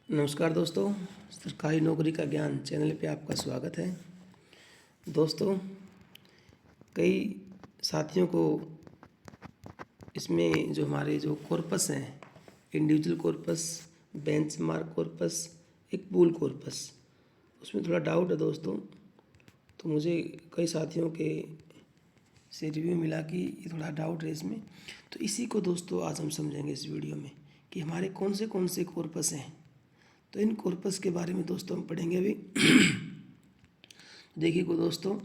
नमस्कार दोस्तों, सरकारी नौकरी का ज्ञान चैनल पे आपका स्वागत है। दोस्तों, कई साथियों को इसमें जो हमारे जो कॉर्पस हैं, इंडिविजुअल कॉर्पस, बेंचमार्क कॉर्पस, एक पूल कॉर्पस, उसमें थोड़ा डाउट है दोस्तों। तो मुझे कई साथियों के से रिव्यू मिला कि ये थोड़ा डाउट है इसमें। तो इसी को दोस्तों आज हम समझेंगे इस वीडियो में कि हमारे कौन से कॉर्पस हैं। तो इन कॉर्पस के बारे में दोस्तों हम पढ़ेंगे अभी। देखिए को दोस्तों,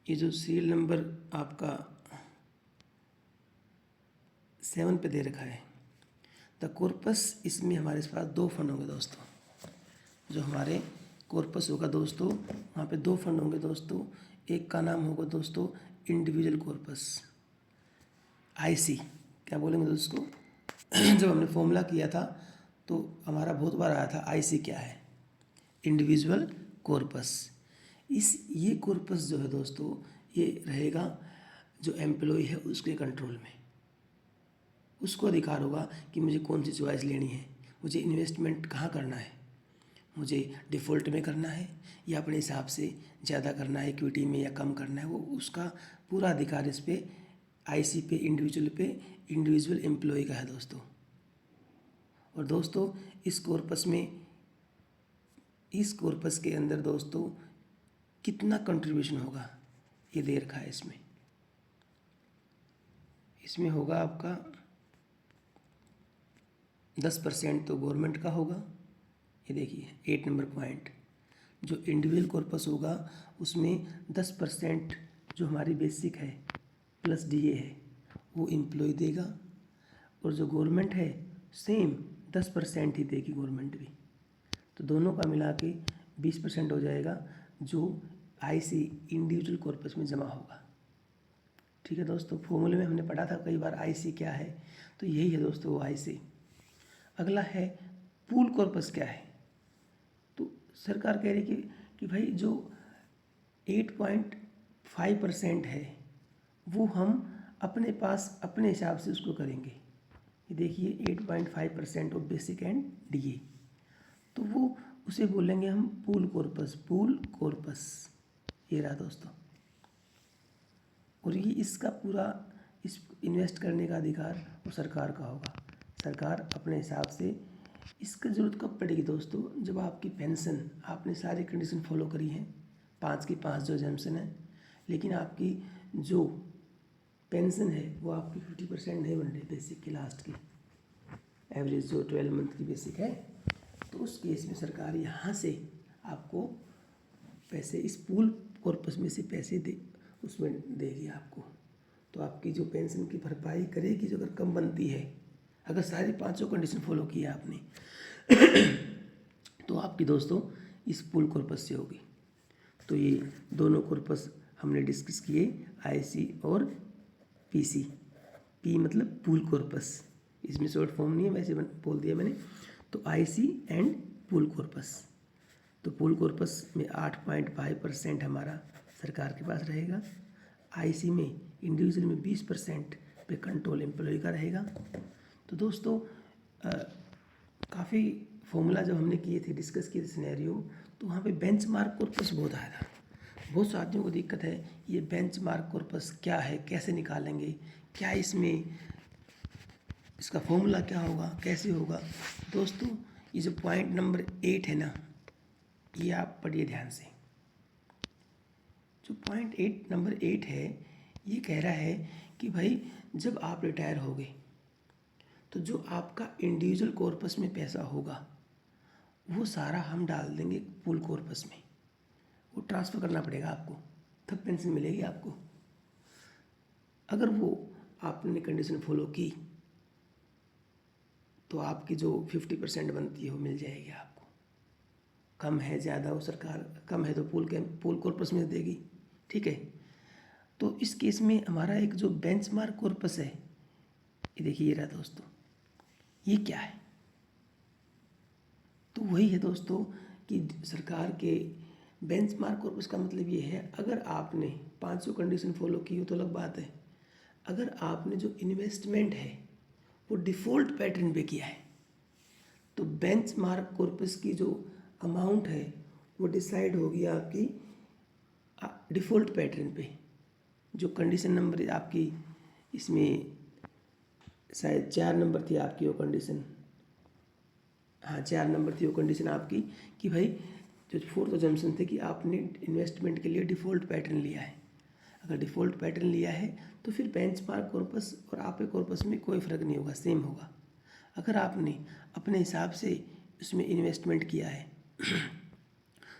ये जो सीरियल नंबर आपका 7 पे दे रखा है द कॉर्पस, इसमें हमारे पास 2 फंड होंगे दोस्तों। जो हमारे कॉर्पस होगा दोस्तों, वहाँ पे 2 फंड होंगे दोस्तों। एक का नाम होगा दोस्तों इंडिविजुअल कॉर्पस, आईसी क्या बोलेंगे दोस्तों। जब हमने फॉर्मूला किया था तो हमारा बहुत बार आया था आईसी क्या है, इंडिविजुअल कॉर्पस। ये कॉर्पस जो है दोस्तों, ये रहेगा जो एम्प्लॉय है उसके कंट्रोल में। उसको अधिकार होगा कि मुझे कौन सी चॉइस लेनी है, मुझे इन्वेस्टमेंट कहाँ करना है, मुझे डिफ़ॉल्ट में करना है या अपने हिसाब से ज़्यादा करना है, इक्विटी में या कम करना है। वो उसका पूरा अधिकार इस पे आईसी पे, इंडिविजुअल एम्प्लॉय का है दोस्तों। और दोस्तों इस कॉर्पस के अंदर दोस्तों कितना कंट्रीब्यूशन होगा ये दे रखा है। इसमें होगा आपका 10% तो गवर्नमेंट का होगा। ये देखिए 8 नंबर पॉइंट, जो इंडिविजुअल कॉर्पस होगा उसमें 10% जो हमारी बेसिक है प्लस डीए है वो एम्प्लॉय देगा। और जो गवर्नमेंट है सेम 10% ही देगी गवर्नमेंट भी। तो दोनों का मिला के 20% हो जाएगा जो आईसी इंडिविजुअल कॉर्पस में जमा होगा। ठीक है दोस्तों, फॉर्मूले में हमने पढ़ा था कई बार आईसी क्या है, तो यही है दोस्तों वो आईसी। अगला है पूल कॉर्पस क्या है। तो सरकार कह रही कि भाई जो 8.5% है वो हम अपने पास अपने हिसाब से उसको करेंगे। ये देखिए 8.5% ऑफ बेसिक एंड डीए, तो वो उसे बोलेंगे हम पूल कॉर्पस। ये रहा दोस्तों। और ये इसका पूरा इस इन्वेस्ट करने का अधिकार वो सरकार का होगा। सरकार अपने हिसाब से इसका ज़रूरत कब पड़ेगी दोस्तों, जब आपकी पेंशन, आपने सारी कंडीशन फॉलो करी हैं, 5 की 5 जो एग्जाम्पशन है, लेकिन आपकी जो पेंशन है वो आपकी 50% नहीं बन रही बेसिक की, लास्ट की एवरेज जो 12 मंथ की बेसिक है। तो उस केस में सरकार यहाँ से आपको पैसे इस पूल कॉर्पस में से पैसे दे उसमें देगी आपको। तो आपकी जो पेंशन की भरपाई करेगी, जो अगर कम बनती है, अगर सारी 5 कंडीशन फॉलो की है आपने, तो आपकी दोस्तों इस पूल कॉर्पस से होगी। तो ये दोनों कॉर्पस हमने डिस्कस किए, आईसी और पीसी। पी मतलब पूल कॉर्पस, इसमें शॉर्ट फॉर्म नहीं है, वैसे बोल दिया मैंने। तो आईसी एंड पूल कॉर्पस। तो पूल कॉर्पस में 8.5% हमारा सरकार के पास रहेगा। आईसी में इंडिविजुअल में 20% पे कंट्रोल एम्प्लॉय का रहेगा। तो दोस्तों काफ़ी फॉर्मूला जब हमने किए थे, डिस्कस किए थे सिनेरियो, तो वहाँ पे बेंचमार्क कॉर्पस बहुत आया था। बहुत साथियों को दिक्कत है ये बेंचमार्क कॉर्पस क्या है, कैसे निकालेंगे, क्या इसमें इसका फॉर्मूला क्या होगा, कैसे होगा। दोस्तों ये जो पॉइंट नंबर 8 है ना, ये आप पढ़िए ध्यान से। जो पॉइंट नंबर 8 है, ये कह रहा है कि भाई जब आप रिटायर हो गए तो जो आपका इंडिविजुअल कॉर्पस में पैसा होगा वो सारा हम डाल देंगे पूल कॉर्पस में। वो ट्रांसफ़र करना पड़ेगा आपको, तब पेंशन मिलेगी आपको। अगर वो आपने कंडीशन फॉलो की तो आपकी जो 50% बनती है वो मिल जाएगी आपको। कम है ज़्यादा वो सरकार, कम है तो पूल कॉर्पस में देगी। ठीक है। तो इस केस में हमारा एक जो बेंचमार्क कॉर्पस है, ये देखिए ये रहा दोस्तों, ये क्या है। तो वही है दोस्तों कि सरकार के बेंचमार्क कॉर्पस का मतलब ये है, अगर आपने 500 कंडीशन फॉलो की हो तो अलग बात है। अगर आपने जो इन्वेस्टमेंट है वो डिफ़ॉल्ट पैटर्न पे किया है तो बेंचमार्क कॉर्पस की जो अमाउंट है वो डिसाइड होगी आपकी डिफ़ॉल्ट पैटर्न पे। जो कंडीशन नंबर आपकी इसमें शायद 4 नंबर थी आपकी वो कंडीशन, हाँ 4 नंबर थी वो कंडीशन आपकी कि भाई जो फोर्थ अजम्पशन थे कि आपने इन्वेस्टमेंट के लिए डिफ़ॉल्ट पैटर्न लिया है। अगर डिफ़ॉल्ट पैटर्न लिया है तो फिर बेंचमार्क कॉर्पस और आपके कॉर्पस में कोई फ़र्क नहीं होगा, सेम होगा। अगर आपने अपने हिसाब से उसमें इन्वेस्टमेंट किया है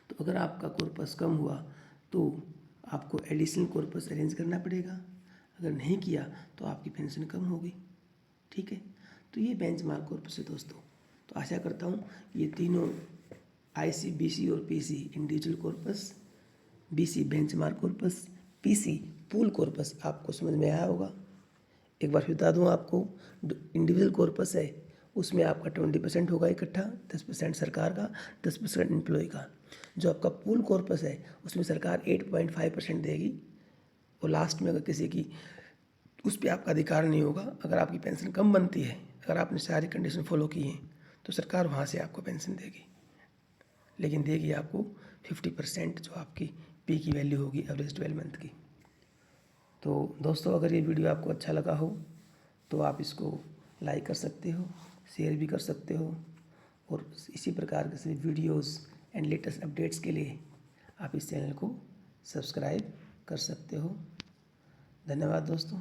तो अगर आपका कॉर्पस कम हुआ तो आपको एडिशनल कॉर्पस अरेंज करना पड़ेगा, अगर नहीं किया तो आपकी पेंशन कम होगी। ठीक है, तो ये बेंचमार्क कॉर्पस है दोस्तों। तो आशा करता हूँ ये तीनों आईसी, बीसी और PC individual corpus, BC benchmark corpus, PC pool corpus आपको समझ में आया होगा। एक बार बता दूँ आपको, इंडिविजुअल कॉर्पस है उसमें आपका 20% होगा इकट्ठा, 10% सरकार का, 10% एम्प्लॉय का। जो आपका पूल कॉर्पस है उसमें सरकार 8.5% देगी और लास्ट में अगर किसी की उस पर आपका अधिकार नहीं होगा। अगर आपकी पेंशन कम बनती है, अगर आपने सारी कंडीशन फॉलो की हैं तो सरकार वहाँ से आपको पेंशन देगी, लेकिन देगी आपको 50% जो आपकी पी की वैल्यू होगी एवरेज 12 मंथ की। तो दोस्तों अगर ये वीडियो आपको अच्छा लगा हो तो आप इसको लाइक कर सकते हो, शेयर भी कर सकते हो, और इसी प्रकार के सभी वीडियोस एंड लेटेस्ट अपडेट्स के लिए आप इस चैनल को सब्सक्राइब कर सकते हो। धन्यवाद दोस्तों।